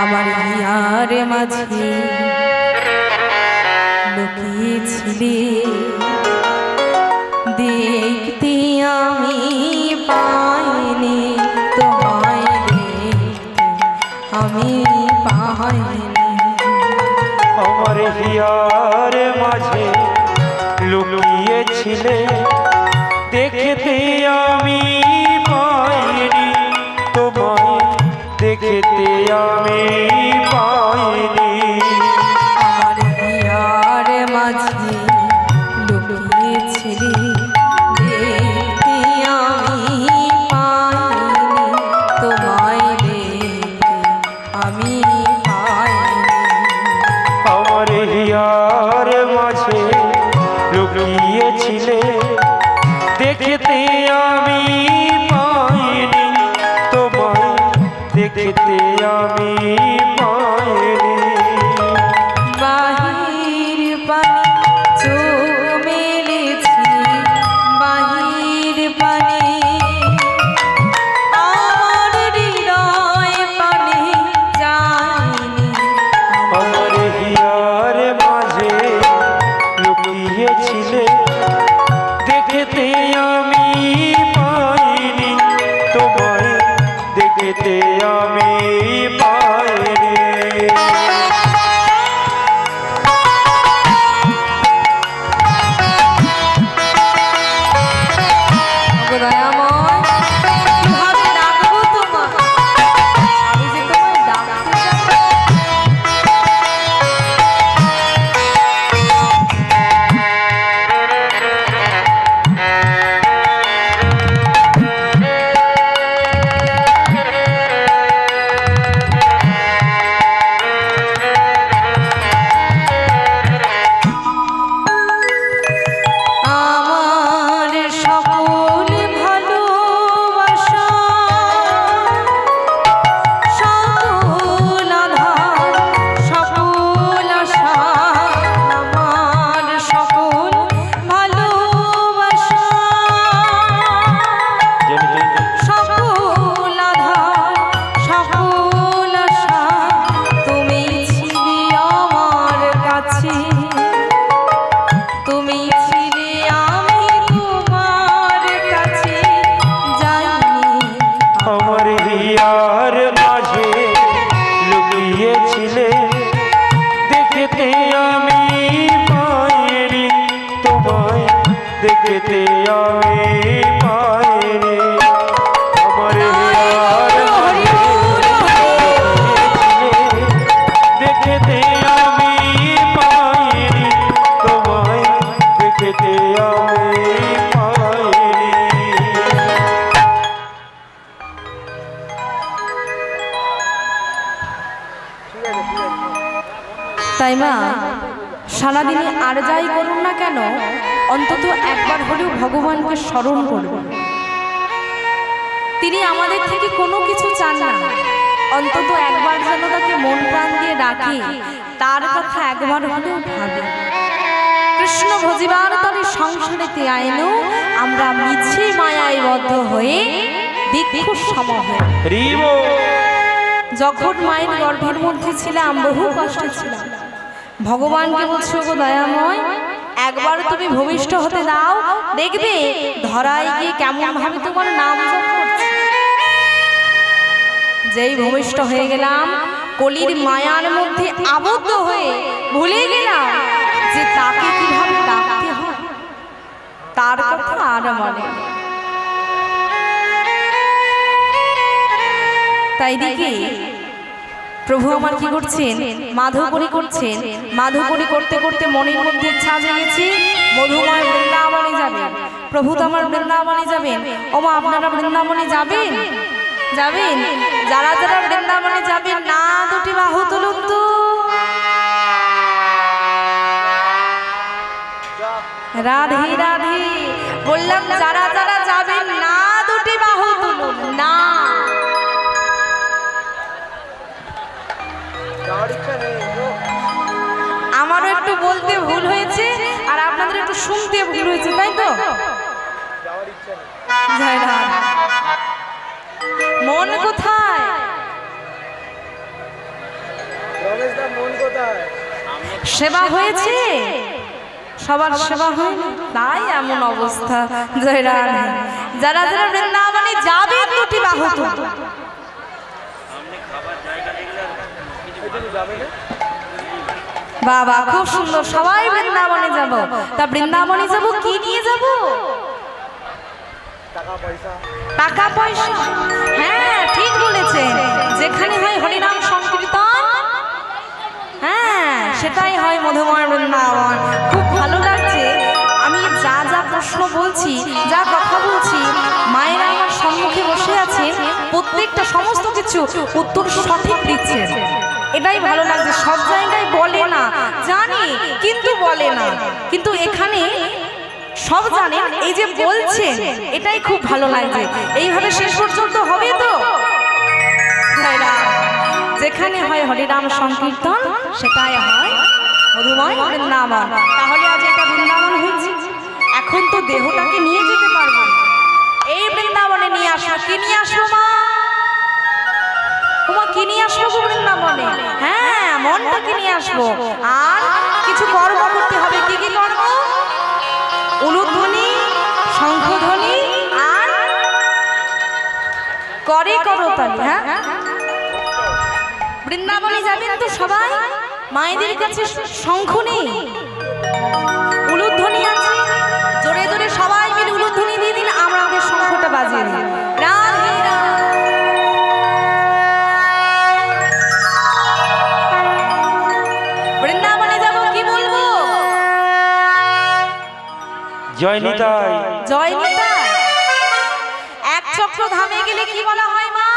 আমার হিয়ার মাঝে লুকিয়েছিলি, দেখতে আমি পাইনি তোমায়, আমি পাইনি। আমার হিয়ার মাঝে লুকিয়েছিলে, দেখতে আমি পাইনি তোমায়, দেখতে আমি পাইনি। আমার হিয়ার মাঝে লুকিয়েছিলি, দেখতে আমি পাইনি তোমায়, দেখতে আমি পাইনি। আমার হিয়ার মাঝে লুকিয়েছিলে, দেখতে আমি পাইনি তোমায়, দেখতে আমি পাইনি। বাহির পানে চোখ মেলেছি, বাহির পানে আমার হৃদয় পানে যায়নি। আমার হিয়ার মাঝে লুকিয়েছিলে, দেখতে আমি পাইনি তোমায়, দেখতে আমি পাইনি। দয়াময়, কিভাবে ডাকবো তোমায়, আমি যে তোমায় ডাকতে চাই। আমার সকল ভালোবাসা, সকল আধার, সকল আশা, আমার সকল ভালোবাসা, সকল আধার, সকল আশা, তুমি ছিলে আমার কাছে, তুমি ছিলে আমি তোমার কাছে যাইনি। আমার হিয়ার মাঝে লুকিয়েছিলে, দেখতে আমি পাইনি তোমায়, দেখতে আমি পাইনি। আমার হিয়ার মাঝে লুকিয়েছিলে, দেখতে আমি পাইনি তোমায়, দেখতে আমি পাইনি। তাই মা, সারাদিনে আর যাই করুন না কেন, অন্তত একবার হলেও ভগবানকে স্মরণ করুন। তিনি আমাদের থেকে কোনো কিছু চান না, অন্তত একবার যেন তাকে মন প্রাণ দিয়ে ডাকি, তার কথা একবার হলেও ভাবে। কৃষ্ণ ভজিবার তরে সংসারেতে আইনু, আমরা মিছে মায়ায় বদ্ধ হয়ে ভিক্ষুর সম হই। যখন মায়ের গর্ভের মধ্যে ছিলাম, বহু কষ্টে ছিলাম, ভগবানকে বলছো গো দয়াময়, একবার তুমি ভূমিষ্ঠ হতে দাও, দেখবে ধরায় গিয়ে কেমন ভাবে তোমার নাম জপ করছে। যেই ভূমিষ্ঠ হয়ে গেলাম, কলির মায়ার মধ্যে আবদ্ধ হয়ে ভুলে গেলাম যে তাকে কিভাবে ডাকতে হয়, তার কথা আর মনে। তাই দেখি প্রভু আমার কি করছেন, মাধবপুরী করছেন। মাধবপুরী করতে করতে মনের মধ্যে ইচ্ছা জেগেছে মধুময় বৃন্দাবনে যাবেন। প্রভু তো আমার বৃন্দাবনে যাবেন। ওমা, আপনারা বৃন্দাবনে যাবেন? যাবেন? যারা যারা বৃন্দাবনে যাবেন না দুটি বাহু তুলুন তো। রাধে রাধে বললাম, যারা যারা যাবেন না দুটি বাহু তুলুন না। আমারও একটু বলতে ভুল হয়েছে আর আপনাদের একটু শুনতে ভুল হয়েছে, তাই তো? জয় রাম। মন কোথায়? সেবা হয়েছে, সবার সেবা হয়নি, তাই এমন অবস্থা। জয় রাধে। যারা যারা বৃন্দাবনে যাবে দুটি বাহু তুলে। বাবা খুব সুন্দর, সবাই বৃন্দাবনে যাব। তা বৃন্দাবনে যাব কি নিয়ে যাব? টাকা পয়সা। হ্যাঁ ঠিক বলেছেন, যেখানে হয় হরিনাম সংকীর্তন, হ্যাঁ সেটাই হয় মধুময় বৃন্দাবন। খুব ভালো লাগছে, আমি যা যা প্রশ্ন বলছি, যা কথা বলছি, মায়েরা আমার সম্মুখে বসে আছে, প্রত্যেকটা সমস্ত কিছু উত্তর সঠিক দিচ্ছে। এটাই ভালো লাগছে। সব জায়গায় বলে না, জানি কিন্তু বলে না, কিন্তু এখানে সব জানেন, এই যে বলছে এটাই খুব ভালো লাগছে। এইভাবে শেষ পর্যন্ত হবে তো। যেখানে হয় হরিনাম সংকীর্তন সেটাই হয় মধুময় বৃন্দাবন। তাহলে আজ এটা বৃন্দাবন হয়েছে, এখন তো দেহটাকে নিয়ে যেতে পারবো, এই বৃন্দাবনে নিয়ে আসবো। কি নিয়ে আসবো মা? তোমার কি নিয়ে আসবো বৃন্দাবনে? হ্যাঁ মনটাকে নিয়ে আসবো। আর কিছু কর্ম করতে হবে। কি কি কর্ম? উলুধ্বনি, শঙ্খধ্বনি আর করে করতালি। হ্যাঁ বৃন্দাবনে যাবেন তো সবাই, মায়েদের কাছে শঙ্খ নেই, উলুধ্বনি আছে, জোরে জোরে সবাই মিলে উলুধ্বনি দিয়ে দিন, আমরা আমাদের শঙ্খটা বাজিয়ে দিই। রাধে রাধে। বৃন্দাবনে যাব কি বলবো? জয় নিতাই। জয় নিতাই। এক চক্র ধামে গেলে কি বলা হয় মা?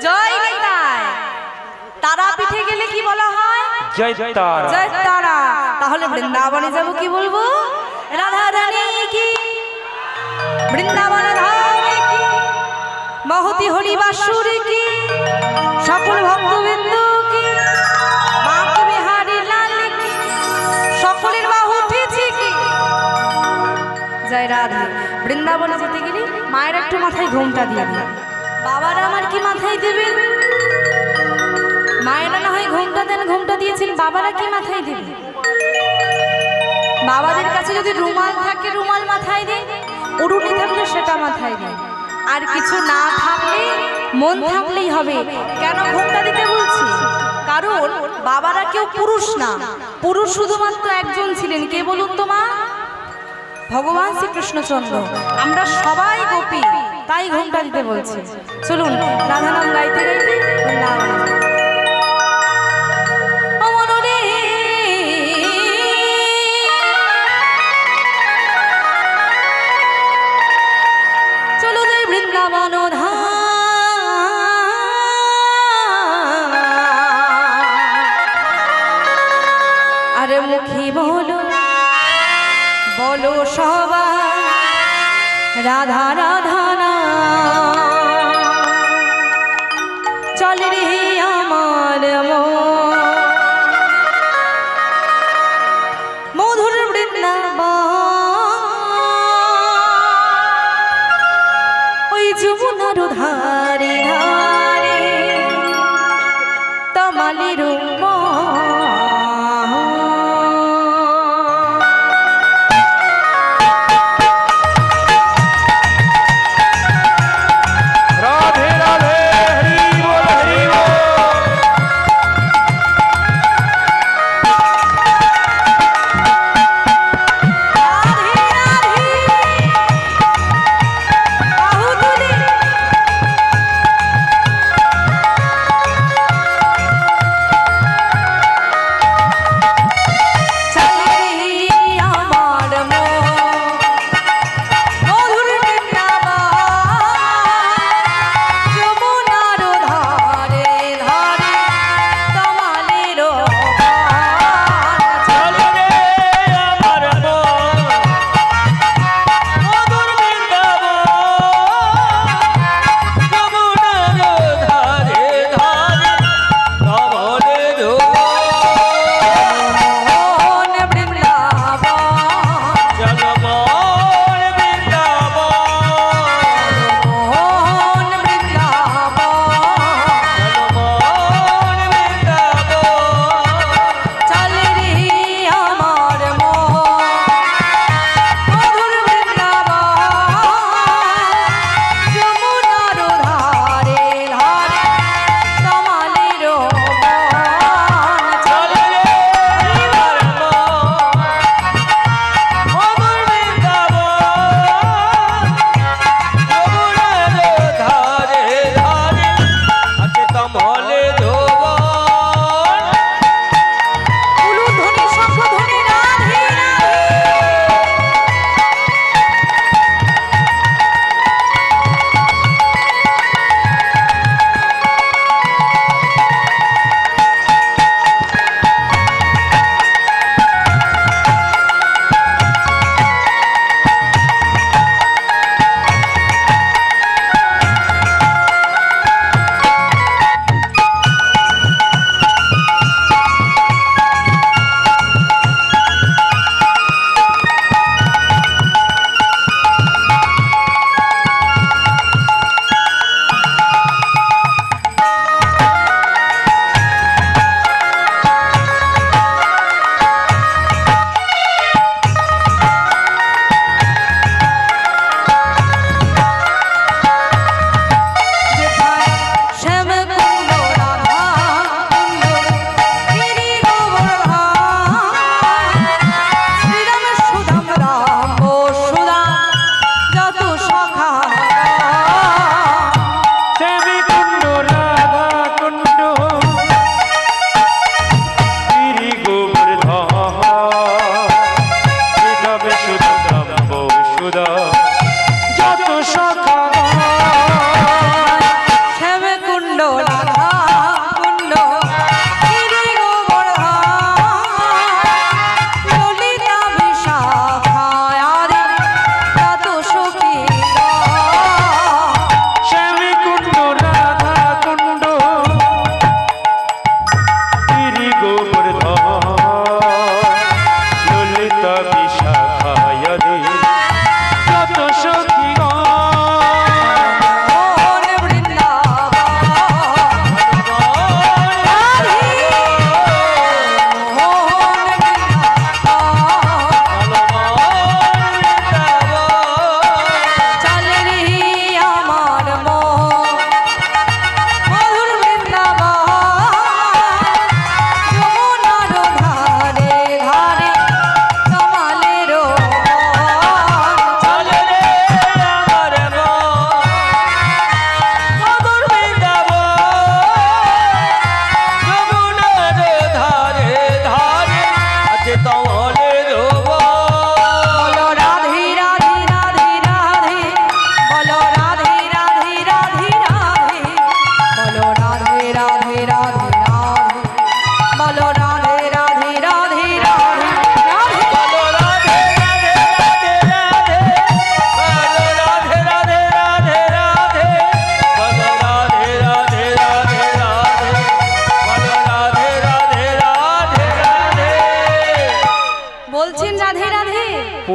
জয় নিতাই। তারাপীঠে গেলে কি বলা হয়? জয় তারা। জয় তারা। তাহলে বৃন্দাবনে যাব কি বলবো? রাধা রানী কি, বৃন্দাবন ধামে কি, মহতি হরি বাসুরি কি, সকল ভক্তবৃন্দ কি, বাঁকে বিহারী লাল কি, সকলের বাহু উঠেছে কি। জয় রাধে। বৃন্দাবনে যেতে গেলে মায়ের একটু মাথায় ঘোমটা দিয়ে দিন। বাবারা আমার কি মাথায় দেবেন? মায়েরা না হয় ঘোমটা দেন, ঘোমটা দিয়েছেন, বাবারা কি মাথায় দেবেন? বাবাদের কাছে যদি রুমাল থাকে রুমাল মাথায় দেন, উড়ুনি থাকলে সেটা মাথায় দেন, আর কিছু না থাকলে মন থাকলেই হবে। কেন ঘোমটা দিতে বলছি? কারণ বাবারা কেউ পুরুষ না, পুরুষ শুধুমাত্র একজন ছিলেন। কে বলুন তো মা? ভগবান শ্রীকৃষ্ণচন্দ্র। আমরা সবাই গোপী, তাই ঘোমটা দিতে বলছি। চলুন রাধা নাম গাইতে গাইতে বৃন্দাবনে যাই। চলো যাই বৃন্দাবন ধাম। আরে মুখী বলো বলো সবাই রাধা রাধা না, চল রে আমার মধুর বৃন্দাবন, ওই যমুনার ধারে ধারে তমালির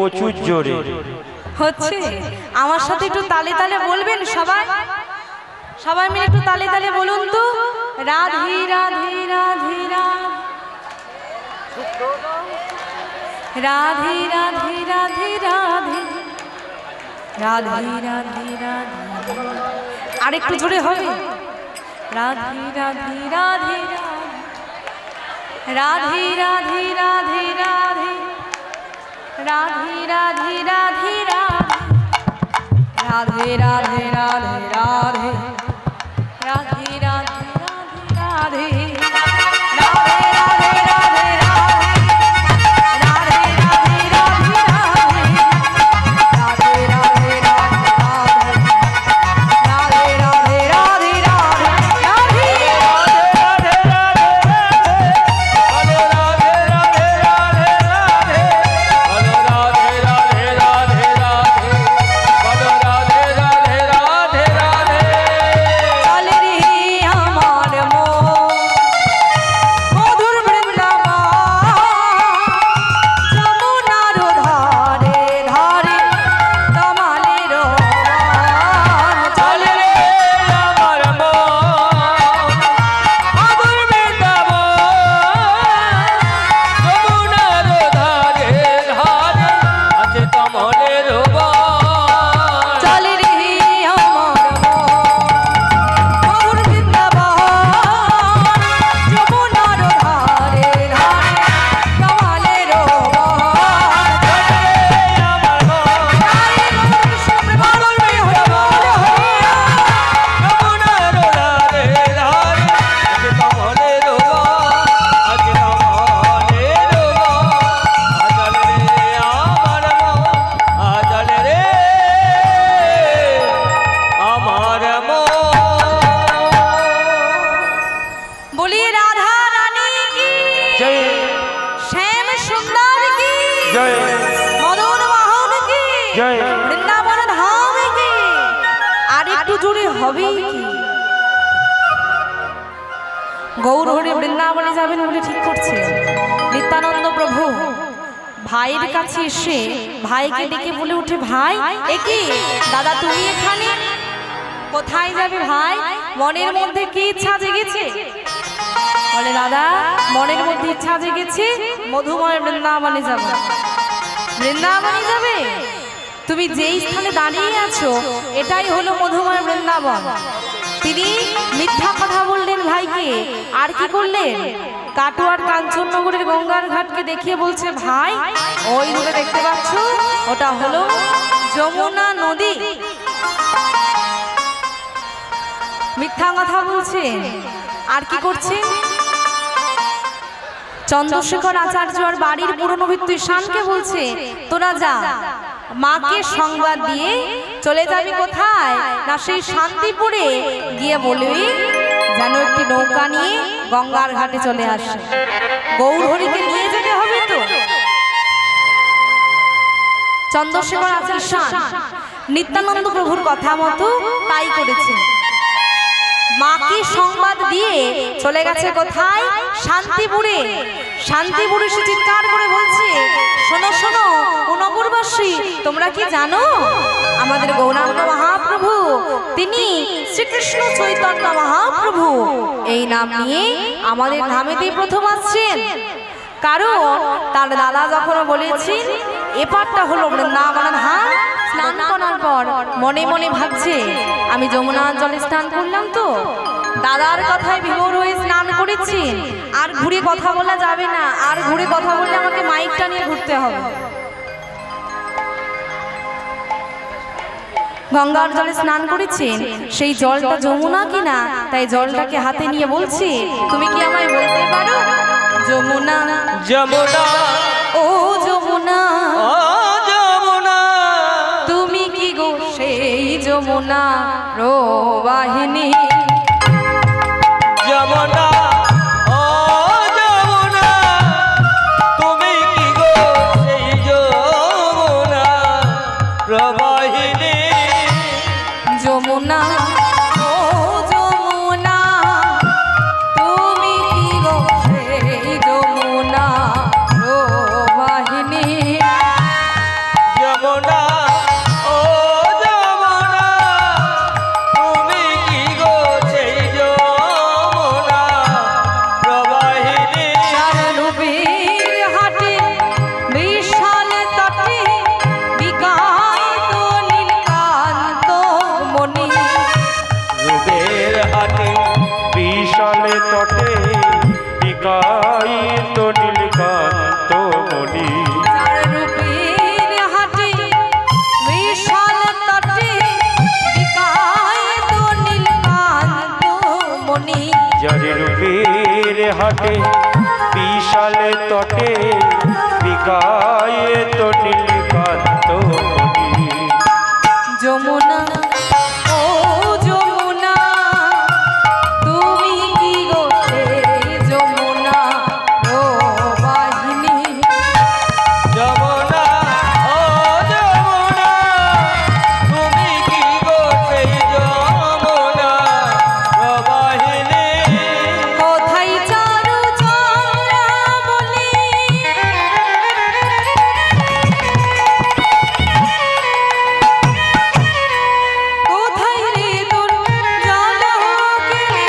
প্রচুর জোরে। হচ্ছে আমার সাথে একটু তালে তালে বলবেন সবাই, সবাই মিলে একটু তালে তালে বলুন তো, রাধে রাধে রাধে রাধে রাধে রাধে রাধে রাধে রাধে রাধে, আর একটু জোরে হবে, রাধে রাধে রাধে রাধে রাধে রাধে রাধে রাধে রাধে রাধে রাধে রাধে রাধে রাধে রাধে রাধে রাধে রাধে গৌর হরি বৃন্দাবনে যাবেন বলে ঠিক করছে। নিত্যানন্দ প্রভু ভাইয়ের কাছে এসে ভাইকে ডেকে বলে উঠে, ভাই একি দাদা তুমি এখানে কোথায় যাবে ভাই? মনের মধ্যে কি ইচ্ছা জেগেছে? বলে দাদা মনের মধ্যে ইচ্ছা জেগেছে মধুময় বৃন্দাবনে যাব। বৃন্দাবনে যাবে? তুমি যেই স্থানে দাঁড়িয়ে আছো এটাই হলো মধুময় বৃন্দাবন। তিনি মিথ্যা কথা বললেন ভাইকে, আর কি করলেন? কাটোয়ার কাঞ্চননগরের গঙ্গার ঘাটকে দেখিয়ে বলছে, ভাই ওই দূরে দেখতে পাচ্ছ ওটা হলো যমুনা নদী। মিথ্যা কথা বলছেন। আর কি করছে? চন্দ্রশেখর আচার্য আর বাড়ির পুরনো ভিত্তি ঈশানকে বলছে, তোরা যা মাকে সংবাদ দিয়ে চলে যাবি কোথায় না সেই শান্তিপুরে গিয়ে বলবি যেন একটি নৌকা নিয়ে গঙ্গার ঘাটে চলে আসে। গৌর হরিকে নিয়ে যেতে হবে তো। চন্দ্রশেখর আচার্য নিত্যানন্দ প্রভুর কথা মতো তাই করেছে। মাকে সংবাদ দিয়ে চলে গেছে কোথায়? শান্তিপুরে। শান্তিপুরে সে চিৎকার করে বলছে, শোনো শোনো ও নগরবাসী, তোমরা কি জানো আমাদের গৌরাঙ্গ মহাপ্রভু তিনি শ্রীকৃষ্ণ চৈতন্য মহাপ্রভু এই নাম নিয়ে আমাদের ধামেতেই প্রথম আসছেন। কারণ তার দাদা যখন বলেছেন এপারটা হলো বৃন্দাবন ধাম, স্নান করার পর মনে মনে ভাবছে আমি যমুনা জলে স্নান করলাম তো, দাদার কথায় বিভোর হয়ে স্নান করেছি, আর ঘুরে কথা বলা যাবে না, আর ঘুরে কথা বললে আমাকে মাইকটা নিয়ে ঘুরতে হবে। গঙ্গার জলে স্নান করেছেন, সেই জলটা যমুনা কিনা, তাই জলটাকে হাতে নিয়ে বলছি, তুমি কি আমায় বলতে পারো যমুনা যমুনা ও যমুনা ও যমুনা তুমি কি গো সেই যমুনা প্রবাহিনী? যমুনা ও যমুনা তুমি কি গো সেই যমুনা প্রবাহিনী? যমুনা ও যমুনা তুমি কি গো সেই যমুনা প্রবাহিনী? বিকায়িত নীলকান্ত মণি যার রূপের হাটে বিশাল তটে বিকায়িত নীলকান্ত মণি। যার রূপের হাটে বিশাল তটে বিকায়িত নীলকান্ত মণি। যমুনা ও যমুনা তুমি কি গো সেই যমুনা ও বাহিনী। যমুনা ও যমুনা তুমি কি গো সেই যমুনা প্রবাহিনী। কোথায় চারু চন্দ্রাবলী কোথায় রে তোর জলকেলি।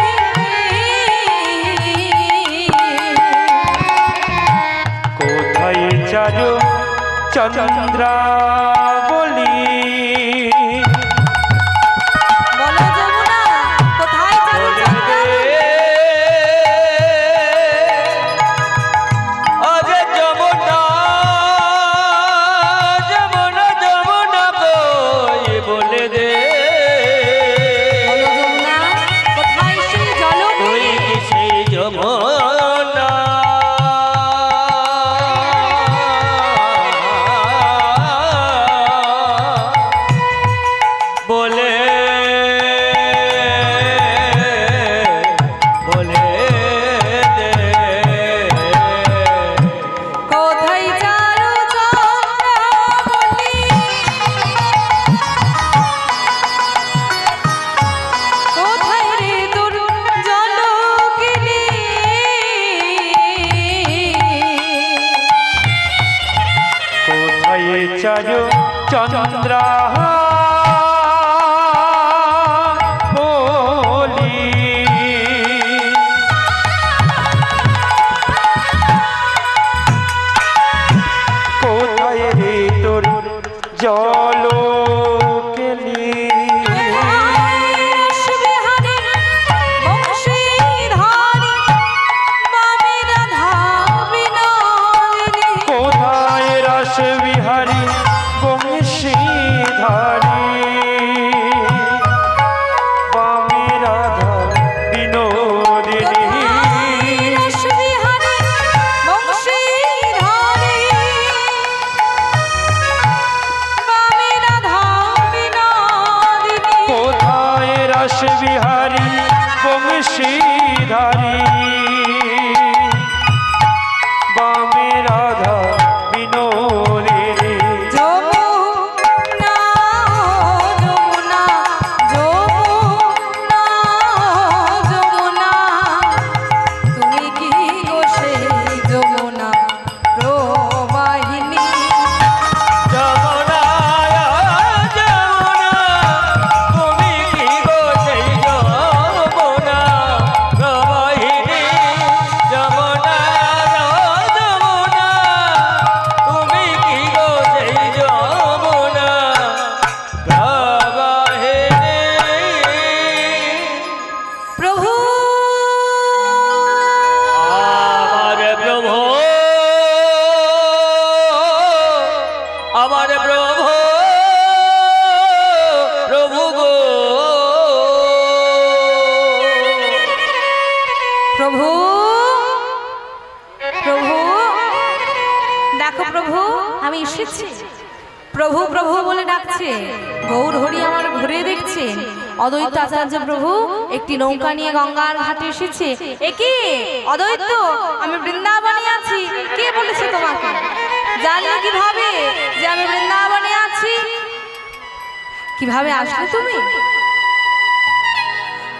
কোথায় চারু চন্দ্রাবলী বলো যমুনা কোথায় চারু চন্দ্রাবলী। আজ যমুনা যমুনা যমুনা বই বলে দে বলো যমুনা কোথায় সেই তুই জলকেলি। কি সেই যমুনা বলে বলে দে কোথায় চারু চন্দ্রাবলী কোথায় রে তোর জলকেলি। কোথায় চারু চন্দ্রাবলী কোথায় রে তোর জলকেলি। রসবিহারী বংশীধারী বামে রাধা বিনোদিনী। কোথায় রস বিহারী বংশীধারী বামে রাধা বিনোদিনী। রসবিহারী বংশীধারী বামে রাধা বিনোদিনী। কোথায় রস বিহারী বংশীধারী বামে রাধা বিনোদিনী। যমুনা যমুনা যমুনা যমুনা তুমি কি গো সেই যমুনা প্রবাহিনী। যমুনা যমুনা তুমি কি গো সেই যমুনা প্রবাহিনী। যমুনা যমুনা তুমি কি গো সেই যমুনা প্রবাহিনী। প্রভু আমার প্রভু প্রভু গো প্রভু প্রভু দেখো প্রভু আমি এসেছি। প্রভু প্রভু বলে ডাকছে। গৌর হরি আমার ঘুরে দেখছেন। অদ্বৈত আচার্য প্রভু একটি নৌকা নিয়ে গঙ্গার ঘাটে এসেছে। এ কি অদ্বৈত আমি বৃন্দাবনে আছি। কে বলেছে তোমাকে? জানলে কিভাবে যে আমি বৃন্দাবনে আছি? কিভাবে আসলে তুমি?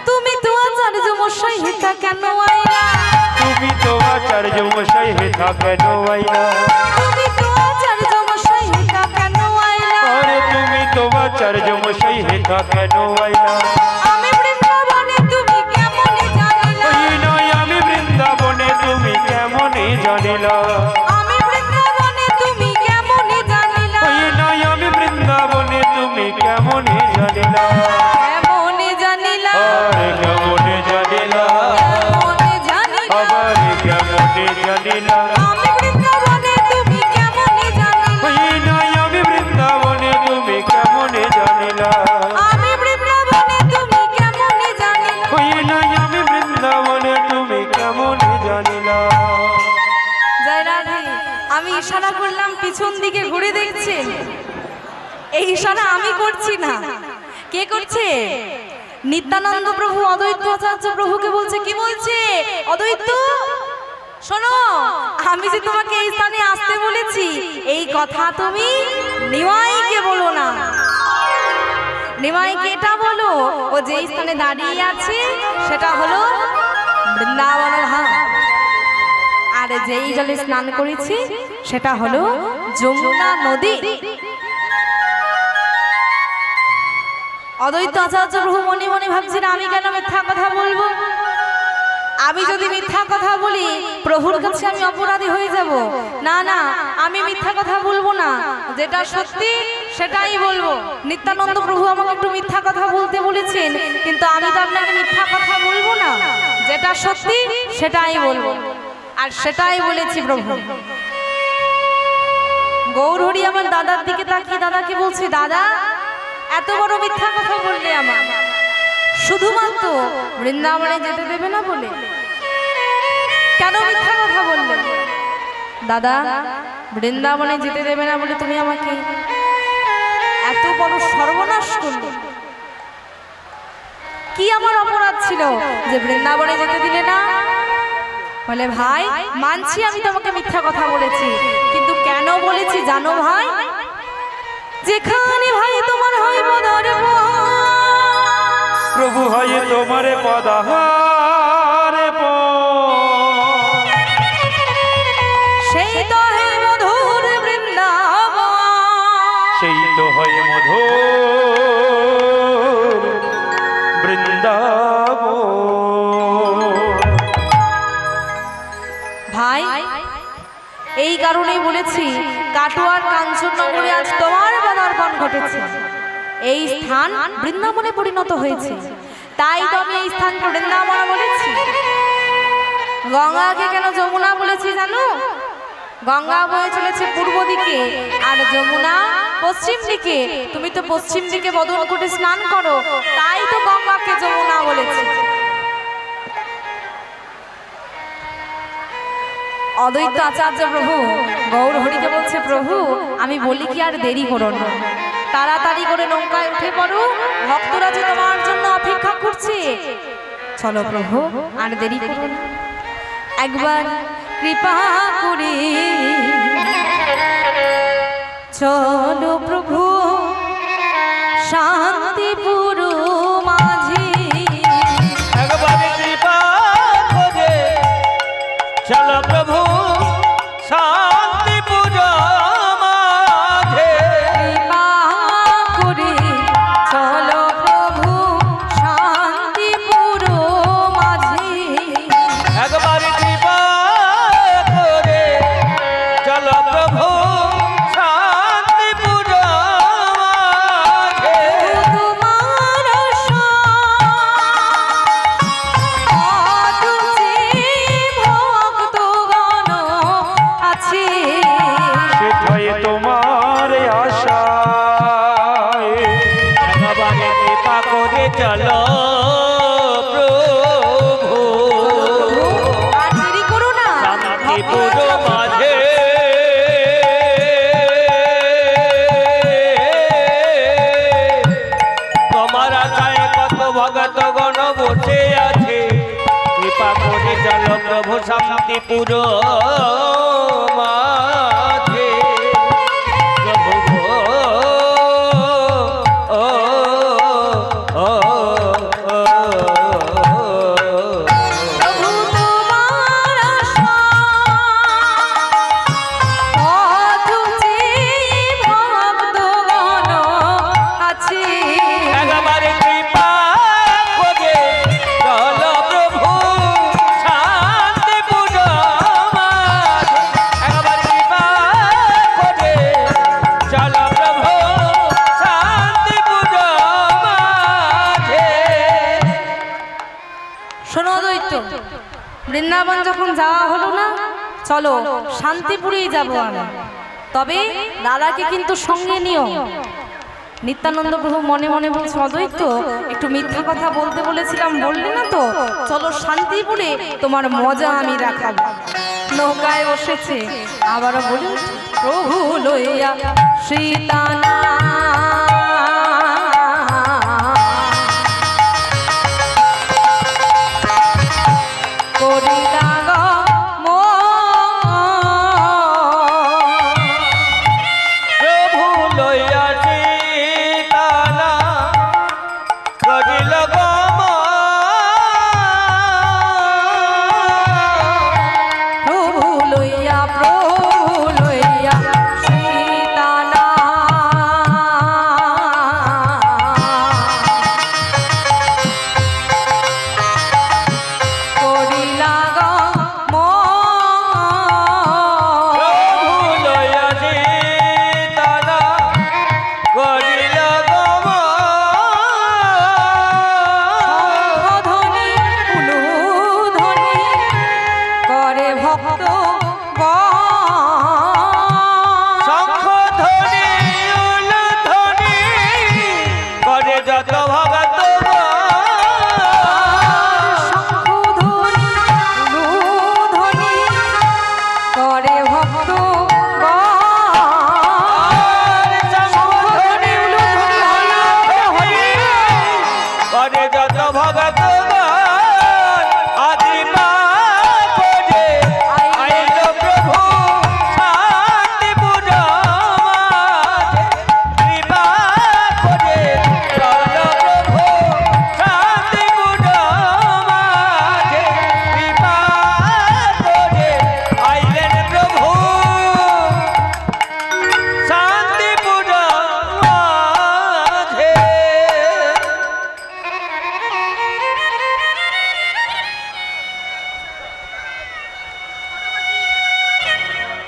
তুমি তো আচার্য মশাই হেতা কেন আইলা? তুমি তো আচার্য মশাই হেথা কেন আইলা? তুমি তো আচার্য মশাই হেতা কেন আইলা? আরে তুমি তো আচার্য মশাই হেথা কেন আইলা? আমি বৃন্দাবনে তুমি কেমনে জানিলা? ওই নয় আমি বৃন্দাবনে তুমি কেমনে জানিলা? আমি বৃন্দাবনে তুমি কেমনে জানিলা? ওই নয় আমি বৃন্দাবনে তুমি কেমনে জানিলা? কেমনে জানিলা? আরে কেমনে জানিলা? কেমনে জানিলা? আবার কেমনে কেমনে জানিলা আমি বৃন্দাবনে তুমি কেমনে জানিলা ওই নাই আমি বৃন্দাবনে তুমি কেমনে জানিলা আমি বৃন্দাবনে তুমি কেমনে জানিলা ওই নাই আমি বৃন্দাবনে তুমি কেমনে জানিলা জয় রাধে। আমি ইশারা করলাম পিছন দিকে ঘুরে দেখছেন, এই ইশারা আমি করছি না, কে করছে? নিত্যানন্দ প্রভু অদ্বৈত আচার্য প্রভুকে বলছে, কি বলছে? অদ্বৈত শোনো, আমি যে তোমাকে এই স্থানে আসতে বলেছি এই কথা তুমি নিমাইকে বলো না। নিমাইকে এটা বলো ও যে স্থানে দাঁড়িয়ে আছে সেটা হলো বৃন্দাবন ধাম, আর যেই জলে স্নান করেছি সেটা হলো যমুনা নদী। অদ্বৈত আচার্য প্রভু মনে মনে ভাবছেন আমি কেন মিথ্যা কথা বলবো, আমি যদি মিথ্যা কথা বলি প্রভুর কাছে আমি অপরাধী হয়ে যাব। না না, আমি মিথ্যা কথা বলবো না, যেটা সত্যি সেটাই বলবো। নিত্যানন্দ প্রভু আমাকে একটু মিথ্যা কথা বলতে বলেছেন, কিন্তু আমি তো আপনাকে মিথ্যা কথা বলবো না, যেটা সত্যি সেটাই বলবো, আর সেটাই বলেছি প্রভু। গৌরহরি আমার দাদার দিকে তাকিয়ে দাদাকে বলছে, দাদা এত বড় মিথ্যা কথা বললে আমার, শুধুমাত্র বৃন্দাবনে যেতে দেবে না বলে, কেন মিথ্যা কথা বললে? দাদা বৃন্দাবনে যেতে দেবে না বলে তুমি আমাকে এত বড় সর্বনাশ করলে, কি আমার অপরাধ ছিল যে বৃন্দাবনে যেতে দিলে না? বলে ভাই মানছি আমি তোমাকে মিথ্যা কথা বলেছি, কিন্তু কেন বলেছি জানো ভাই? যেখানে ভাই তোমার হয় পদার প্রভু হয় তোমারে পদাহারে সেই তো হে মধুর বৃন্দাবন, সেই তো হয় মধুর বৃন্দাবন। ভাই এই কারণেই বলেছি কাটোয়ার কাঞ্চননগরে আজ তোমার পদার্পণ ঘটেছে, এই স্থান বৃন্দাবনে পরিণত হয়েছে, তাই তো আমি এই স্থানকে বৃন্দাবন বলেছি। গঙ্গাকে কেন যমুনা বলেছি জানো? গঙ্গা বয়ে চলেছে পূর্ব দিকে আর যমুনা পশ্চিম দিকে, তুমি তো পশ্চিম দিকে বদন করে স্নান করো, তাই তো গঙ্গাকে যমুনা বলেছি। অদ্বৈত আচার্য প্রভু গৌরহরিকে বলছে, প্রভু আমি বলি কি আর দেরি করো না, তাড়াতাড়ি করে নৌকায় উঠে পড়ো, ভক্তরা যে তোমার জন্য অপেক্ষা করছে, চলো প্রভু আর দেরি করো না, একবার কৃপা করে চলো প্রভু শান্তিপুর মাঝি। একবারে কৃপা করে চলো প্রভু শান্তিপুর মাঝে। কৃপা করে চলো প্রভু শান্তিপুর মাঝি। একবারে কৃপা করে চলো প্রভু শান্তিপুর মাঝে। তোমার অতুচি ভক্তগণ আছে, সেটাই তোমার আশা। একবারে কৃপা করে চলো প্রভু আর দেরি করো না, শান্তিপুর ভক্তরা মাঝে। তোমার আশায় কত ভগত গণ বসে আছে, কৃপা করে চলো প্রভু শান্তিপুর মাঝে। প্রভু গো, ও, ও, ও, ও। প্রভু তোমার আশা অতুচি ভক্তগণ আছে, একবারে কৃপা করে চলো প্রভু শান্তিপুর মাঝে। একবারে কৃপা করে চলো প্রভু শান্তিপুর মাঝে। শোনো দ্বৈত, বৃন্দাবন যখন যাওয়া হলো না, চলো শান্তিপুরেই যাব আমি, তবে দাদাকে কিন্তু সঙ্গে নিও। নিত্যানন্দ প্রভু মনে মনে বলছে, অদ্বৈত একটু মিথ্যা কথা বলতে বলেছিলাম, বললে না তো, চলো শান্তিপুরে তোমার মজা আমি দেখাবো। নৌকায় বসেছে, আবারও বলি, প্রভু লইয়া সীতানা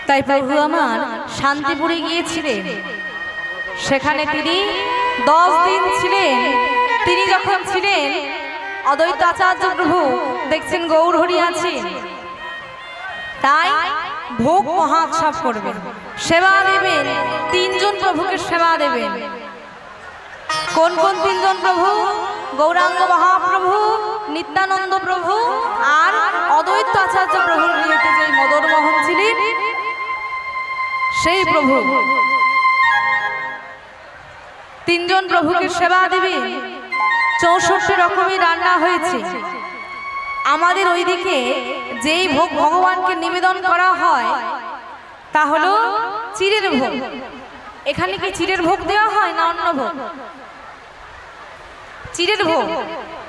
তাই প্রভু আমার শান্তিপুরে গিয়েছিলেন, সেখানে তিনি 10 দিন ছিলেন। তিনি যখন ছিলেন, অদ্বৈত আচার্য প্রভু দেখছেন গৌর হরি আছেন, তাই ভোগ মহোৎসব করবেন, সেবা দেবেন। 3 জন প্রভুকে সেবা দেবেন। কোন কোন 3 জন প্রভু? গৌরাঙ্গ মহাপ্রভু, নিত্যানন্দ প্রভু আর অদ্বৈত আচার্য প্রভুর গৃহেতে যে মদন মোহন ছিলেন সেই প্রভু। 3 জন প্রভুকে সেবা দেবে। 64 রকমের রান্না হয়েছে। আমাদের ওইদিকে যেই ভোগ ভগবানকে নিবেদন করা হয় তা হলো চিড়ের ভোগ। এখানে কি চিড়ের ভোগ দেওয়া হয় না অন্য ভোগ? চিড়ের ভোগ,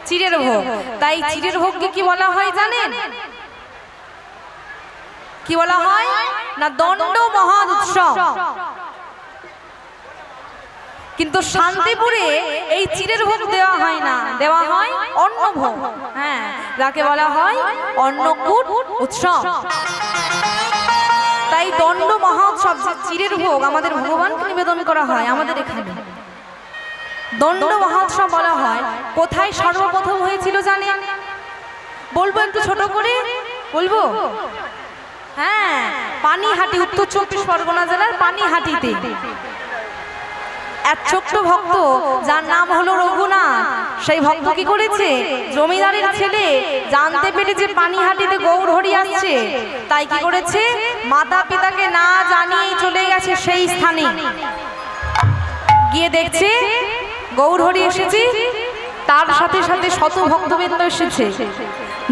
চিড়ের ভোগ। তাই চিড়ের ভোগকে কি বলা হয় জানেন? কি বলা হয় না দণ্ড মহা উৎসব। কিন্তু শান্তিপুরে এই চিড়ের ভোগ দেওয়া হয় না, দেওয়া হয় অন্ন ভোগ। হ্যাঁ, যাকে বলা হয় অন্নকূট উৎসব। তাই দণ্ড মহা উৎসব, যে চিড়ের ভোগ আমাদের ভগবানকে নিবেদন করা হয় আমাদের এখানে, দণ্ড মহা উৎসব বলা হয়। কোথায় সর্বপ্রথম হয়েছিল জানেন? বলবো একটু ছোট করে বলবো। হ্যাঁ, পানিহাটি, উত্তর 24 পরগনা জেলার পানিহাটিতে এক ছোট্ট ভক্ত যার নাম হলো রঘুনাথ। সেই ভক্ত কি করেছে? জমিদারের ছেলে জানতে পেরে যে পানিহাটিতে গৌর হরি আসছে, তাই কি করেছে? মাতা পিতাকে না জানিয়ে চলে গেছে সেই স্থানে। গিয়ে দেখছে গৌর হরি এসেছে, তার সাথে সাথে শত ভক্তবৃন্দ এসেছে।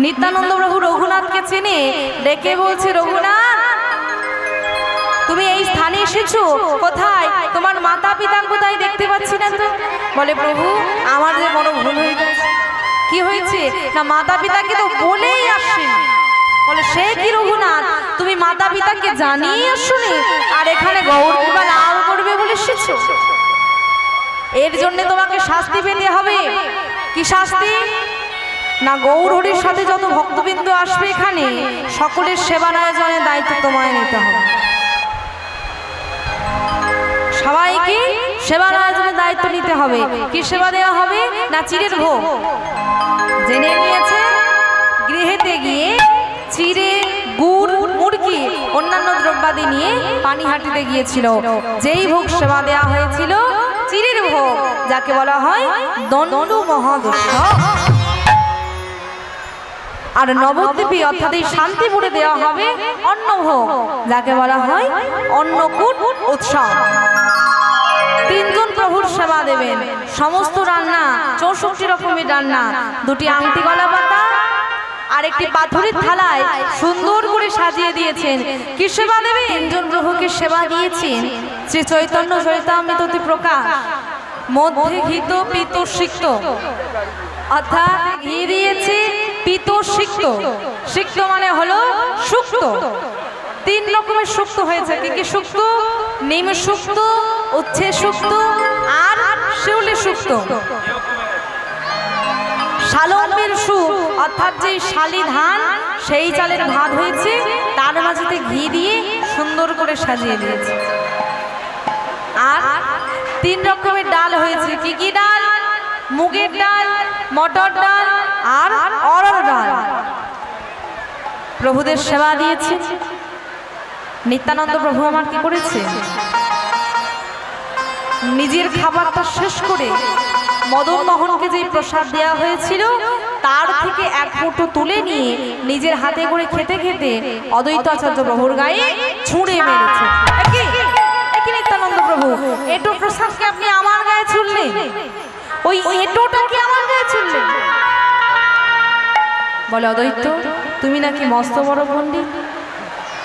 নিত্যানন্দ প্রভু রঘুনাথকে চেনে, ডেকে বলছে, রঘুনাথ তুমি এই স্থানে এসেছো, কোথায়? তোমার মাতা পিতা কোথায় দেখতে পাচ্ছি না তো। বলে, প্রভু আমার যে বড় ভুল হয়ে গেছে। কি হয়েছে? না মাতা পিতাকে তো বলেই আসেন। বলে, সে কি রঘুনাথ, তুমি মাতা পিতাকে জানিয়ে আসোনি, আর এখানে গৌর কৃপা লাভ করবে বলে এসেছো। এর জন্য তোমাকে শাস্তি পেতে হবে। কি শাস্তি? না গৌর হরির সাথে যত ভক্তবৃন্দ আসবে এখানে, সকলের সেবার আয়োজনের দায়িত্ব তোমায় নিতে হবে। সবাইকে সেবার আয়োজনের দায়িত্ব নিতে হবে। কি সেবা দেওয়া হবে? না চিড়ের ভোগ। জেনে নিয়েছে, গৃহেতে গিয়ে চিড়ে, গুড়, মুড়কি কি অন্যান্য দ্রব্যাদি নিয়ে পানিহাটিতে গিয়েছিল। যেই ভোগ সেবা দেওয়া হয়েছিল চিরের ভোগ, যাকে বলা হয় দণ্ড মহাদস্য। আর নবদ্বীপে অর্থাৎ এই শান্তিপুরে দেওয়া হবে অন্নভোগ, যাকে বলা হয় অন্নকূট উৎসব। তিনজন প্রভুর সেবা দেবেন, সমস্ত রান্না 64 রকমের রান্না, 2টি আংটি গলা পাতা আর একটি পাথরের থালায় সুন্দর করে সাজিয়ে দিয়েছেন। কি সেবা দেবে? তিনজন প্রভুকে সেবা দিয়েছেন শ্রী চৈতন্য চরিতামৃত প্রকাশ, মধ্যে ঘিত পিত সিক্ত, অর্থাৎ ঘি দিয়েছে পিত সিক্ত। সিক্ত মানে হলো শুক্ত। 3 রকমের শুক্ত হয়েছে। কি কি শুক্ত? নিম শুক্ত, উচ্ছে শুক্ত আর শিউলি শুক্ত। শালম্বের সুখ অর্থাৎ যে শালি ধান, সেই চালের ভাত হয়েছে, তার মাঝেতে ঘি দিয়ে সুন্দর করে সাজিয়ে দিয়েছে। আর 3 রকমের ডাল হয়েছে। কি কি ডাল? মুগের ডাল, মটর ডাল আর অরহর ডাল। প্রভুদের সেবা দিয়েছে। নিত্যানন্দ প্রভু আমার কি করেছে? নিজের খাবারটা শেষ করে মদন মোহনকে যে প্রসাদ দেওয়া হয়েছিল তার থেকে 1 মুঠো তুলে নিয়ে নিজের হাতে করে খেতে খেতে অদ্বৈতাচার্য প্রভুর গায়ে ছুঁড়ে মেরেছে। কি নিত্যানন্দ প্রভু, এটো প্রসাদকে আপনি আমার গায়ে ছুঁড়লেন? ওই এটোটা কি আমার গায়ে ছুঁড়লেন? বলে, অদ্বৈত তুমি নাকি মস্ত বড় পণ্ডিত,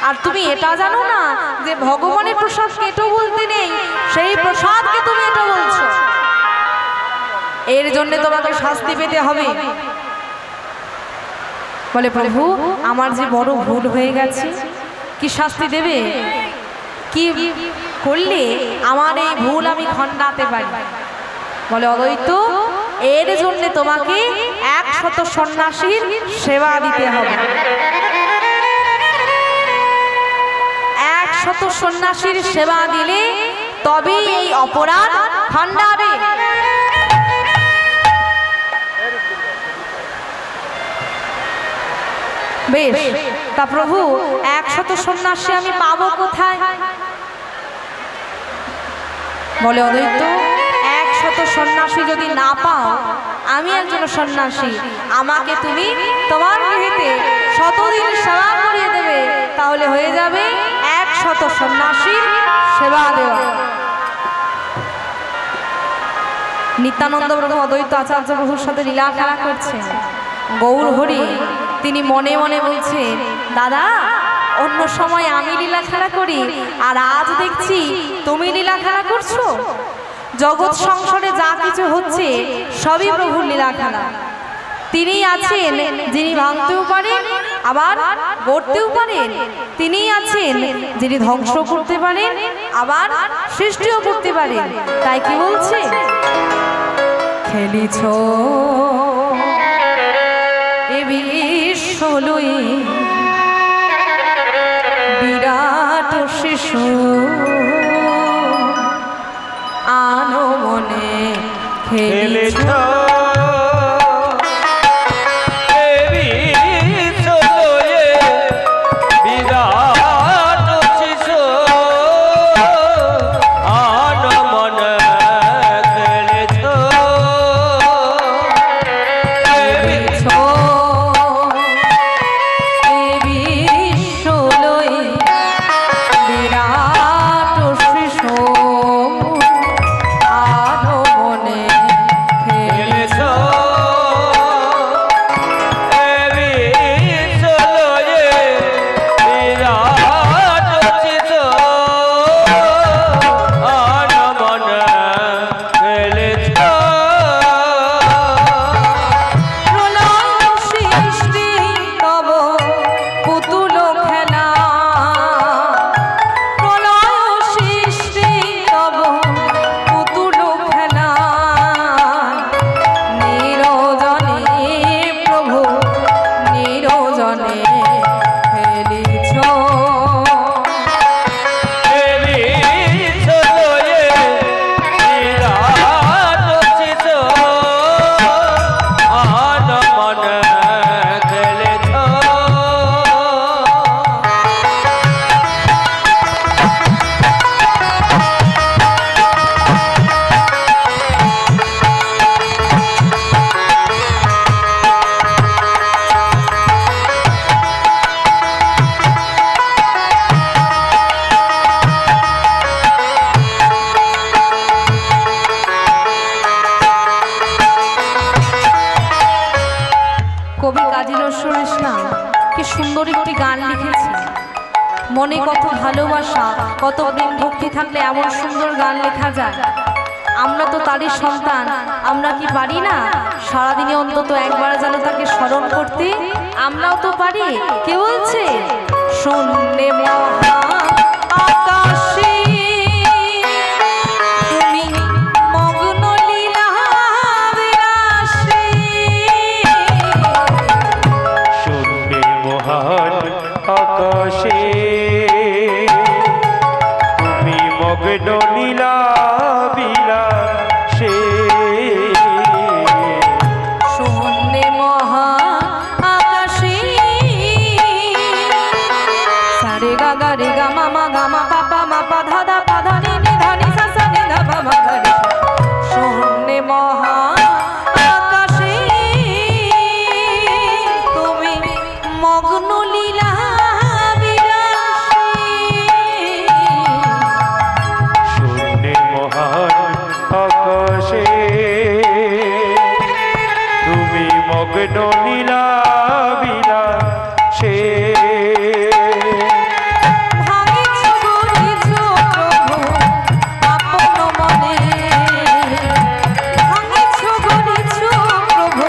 আর তুমি এটা জানো না যে ভগবানের প্রসাদকে এটো বলতে নেই, সেই প্রসাদকে তুমি এটা বলছো। এর জন্য তোমাকে শাস্তি পেতে হবে। বলে, প্রভু আমার যে বড় ভুল হয়ে গেছে, কি শাস্তি দেবে? কি করলে আমার এই ভুল আমি খণ্ডাতে পারি? বলে, অদ্বৈত এর জন্য তোমাকে 100 সন্ন্যাসীর সেবা দিতে হবে। 100 সন্ন্যাসীর সেবা দিলে তবেই এই অপরাধ খণ্ডাবে। বেশ, তা প্রভু 100 সন্ন্যাসী আমি পাবো কোথায়? বলে, অদ্বৈত 100 সন্ন্যাসী যদি না পাও, আমি একজন সন্ন্যাসী, আমাকে তুমি তোমার গৃহেতে 100 দিন সেবা করিয়ে দেবে, তাহলে হয়ে যাবে 100 সন্ন্যাসীর সেবা দেওয়া। নিত্যানন্দ প্রভু অদ্বৈত আচার্য প্রভুর সাথে লীলা খেলা করছেন। গৌর হরি তিনি মনে মনে বলছেন, দাদা অন্য সময় আমি লীলা খেলা করি, আর আজ দেখছি তুমি লীলা খেলা করছো। জগৎ সংসারে যা কিছু হচ্ছে সবই প্রভুর লীলা খেলা। তিনি আছেন যিনি ভাঙতেও পারেন আবার গড়তেও পারেন, তিনি আছেন যিনি ধ্বংস করতে পারেন আবার সৃষ্টিও করতে পারেন। তাই কি বলছে? খেলিছ এ বিশ্ব লই বিরাট শিশু, আনো মনে খেলিছ গান লিখেছে। মনে কত ভালোবাসা, কত প্রেম ভক্তি থাকলে এমন সুন্দর গান লেখা যায়। আমরা তো তারই সন্তান, আমরা কি পারি না সারাদিনে অন্তত একবার যেন তাকে স্মরণ করতে? আমরাও তো পারি। কে বলছে? শূন্যে মহা আকাশে তুমি মগ্ন লীলা বিলাসে। শূন্যে মহান আকাশে তুমি মগ্ন নীলা বিলাসে। শূন্যে মহা আকাশে সারে গা গা রে গা মা মা গা মা পা পা মা পা ধা ধা পা ধা নি নি ধা নি সা সা নি ধা পা মা গা রে। শূন্যে মহা আকাশে তুমি মগ্ন লীলা বিলাসে। শূন্যে মহান আকাশে তুমি মগ্ন নীলা বিলাসে। ভাঙিছ গড়িছ প্রভু আপন মনে, ভাঙিছ গড়িছ প্রভু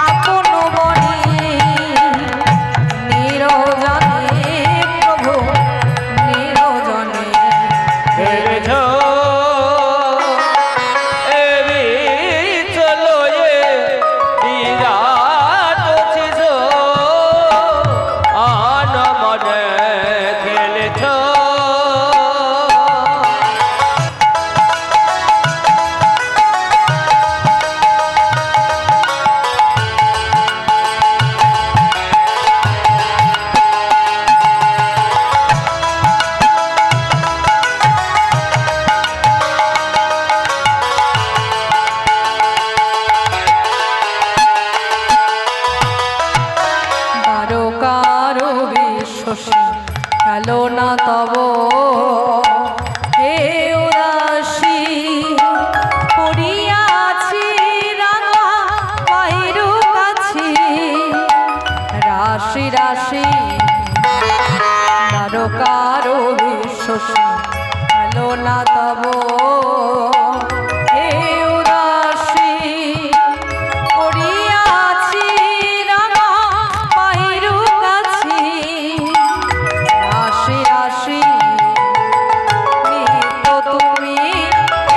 আপন মনে। নিরজনে প্রভু নিরজনে হেরেছ এবি চলো এ বিরাট ছিস আন মনে খেলেছ। কারো বিশ্বসী খেলো না তব হে উদাসী। পড়িয়াছি রাঙা পায়েরও কাছে রাশি রাশি। কারো বিশ্বসী খেলো না তব হে উদাসী। পড়িয়াছি রাঙা পায়েরও কাছে রাশি রাশি। নিত্য তুমি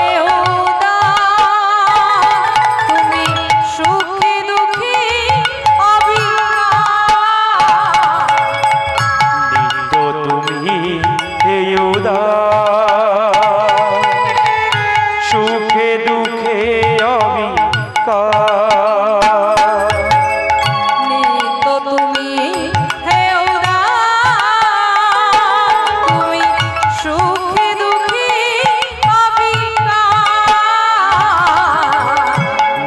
এহুদা, তুমি সুখে দুঃখে অবিকার। নিত্য তুমি এই সুখে দুঃখে অবিকার। নিত্য তুমি হে উদার, তুমি সুখে দুঃখে অবিকার।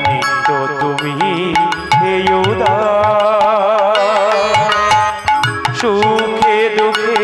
নিত্য তুমি এই সুখে দুঃখে